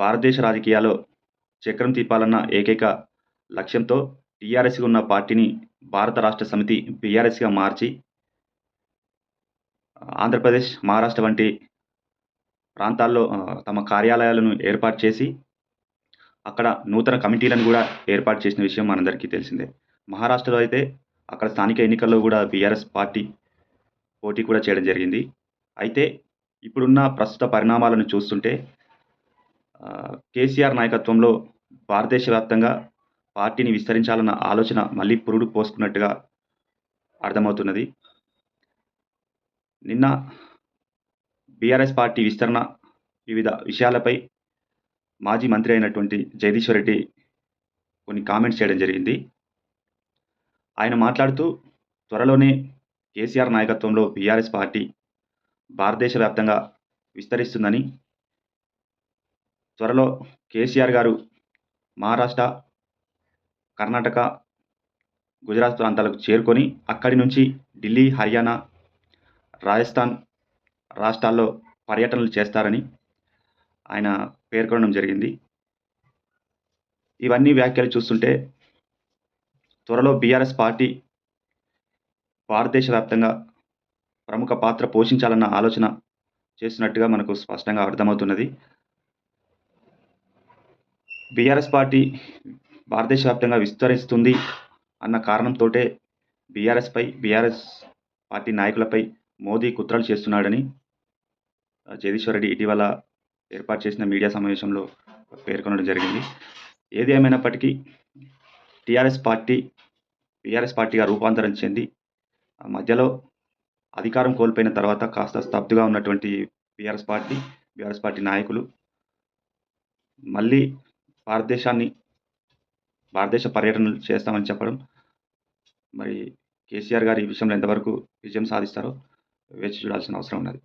భారతదేశ రాజకీయాల్లో చక్రం తిప్పాలన్న ఏకైక లక్ష్యంతో టీఆర్ఎస్‌గా ఉన్న పార్టీని భారత రాష్ట్ర సమితి బీఆర్ఎస్‌గా మార్చి ఆంధ్రప్రదేశ్, మహారాష్ట్ర వంటి ప్రాంతాల్లో తమ కార్యాలయాలను ఏర్పాటు చేసి, అక్కడ నూతన కమిటీలను గూడా ఏర్పాటు చేసిన విషయం మనందరికీ తెలిసిందే. మహారాష్ట్రలో అయితే అక్కడ స్థానిక ఎన్నికల్లో గూడా బీఆర్ఎస్ పార్టీ పోటీ కూడా చేయడం జరిగింది. అయితే ఇప్పుడున్న ప్రస్తుత పరిణామాలను చూస్తుంటే కేసీఆర్ నాయకత్వంలో భారతదేశ వ్యాప్తంగా పార్టీని విస్తరించాలన్న ఆలోచన మళ్ళీ పురుడు పోసుకున్నట్టుగా అర్థమవుతున్నది. నిన్న బీఆర్ఎస్ పార్టీ విస్తరణ వివిధ విషయాలపై మాజీ మంత్రి అయినటువంటి జగదీశ్వర్ రెడ్డి కొన్ని కామెంట్స్ చేయడం జరిగింది. ఆయన మాట్లాడుతూ త్వరలోనే కేసీఆర్ నాయకత్వంలో బీఆర్ఎస్ పార్టీ భారతదేశ వ్యాప్తంగా విస్తరిస్తుందని, త్వరలో కేసీఆర్ గారు మహారాష్ట్ర, కర్ణాటక, గుజరాత్ ప్రాంతాలకు చేరుకొని అక్కడి నుంచి ఢిల్లీ, హర్యానా, రాజస్థాన్ రాష్ట్రాల్లో పర్యటనలు చేస్తారని ఆయన పేర్కొనడం జరిగింది. ఇవన్నీ వ్యాఖ్యలు చూస్తుంటే త్వరలో బీఆర్ఎస్ పార్టీ భారతదేశ వ్యాప్తంగా ప్రముఖ పాత్ర పోషించాలన్న ఆలోచన చేస్తున్నట్టుగా మనకు స్పష్టంగా అర్థమవుతున్నది. బీఆర్ఎస్ పార్టీ భారతదేశ వ్యాప్తంగా విస్తరిస్తుంది అన్న కారణంతోటే బీఆర్ఎస్ పార్టీ నాయకులపై మోదీ కుట్రలు చేస్తున్నాడని జగదీశ్వర్ రెడ్డి ఇటీవల ఏర్పాటు చేసిన మీడియా సమావేశంలో పేర్కొనడం జరిగింది. ఏది ఏమైనప్పటికీ బీఆర్ఎస్ పార్టీగా రూపాంతరం చెంది మధ్యలో అధికారం కోల్పోయిన తర్వాత కాస్త స్తబ్దుగా ఉన్నటువంటి బీఆర్ఎస్ పార్టీ నాయకులు మళ్ళీ భారతదేశ పర్యటనలు చేస్తామని చెప్పడం, మరి కేసీఆర్ గారు ఈ విషయంలో ఎంతవరకు విజయం సాధిస్తారో వేచి చూడాల్సిన అవసరం ఉన్నది.